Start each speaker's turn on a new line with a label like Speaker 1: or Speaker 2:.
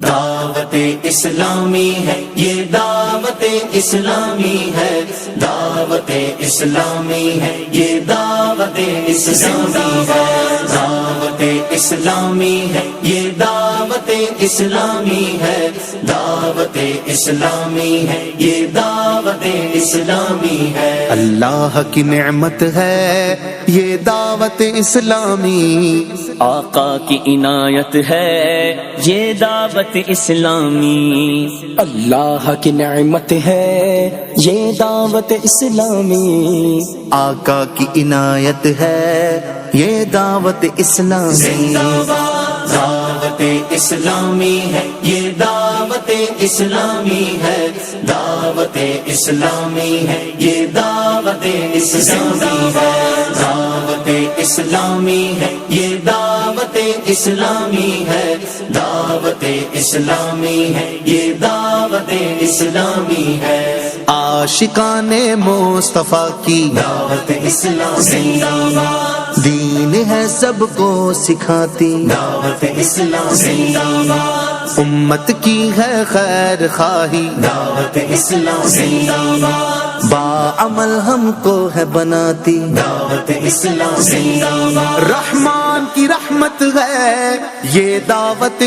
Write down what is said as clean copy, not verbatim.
Speaker 1: دعوت اسلامی ہے یہ دعوت اسلامی ہے، دعوت اسلامی ہے یہ دعوت اسلامی ہے، دعوت اسلامی ہے یہ دعوت اسلامی ہے، دعوت اسلامی ہے یہ دعوت اسلامی ہے۔
Speaker 2: اللہ کی نعمت ہے یہ دعوت اسلامی،
Speaker 3: آقا کی عنایت ہے یہ دعوت اسلامی،
Speaker 4: اللہ کی نعمت ہے یہ دعوت اسلامی،
Speaker 2: آقا کی عنایت ہے یہ دعوت اسلامی۔
Speaker 1: دعوت اسلامی ہے یہ دعوت اسلامی ہے، دعوت اسلامی ہے یہ دعوت اسلامی ہے، دعوت اسلامی ہے یہ دعوت اسلامی ہے، دعوت اسلامی ہے یہ دعوت اسلامی ہے۔
Speaker 2: عاشقان مصطفیٰ کی
Speaker 1: دعوت اسلامی،
Speaker 2: دین ہے سب کو سکھاتی،
Speaker 1: دعوت اسلامی،
Speaker 2: امت کی ہے خیر خواہی،
Speaker 1: دعوت اسلامی،
Speaker 2: باعمل ہم کو ہے بناتی،
Speaker 1: دعوت اسلامی،
Speaker 2: رحمان کی رحمت ہے یہ دعوت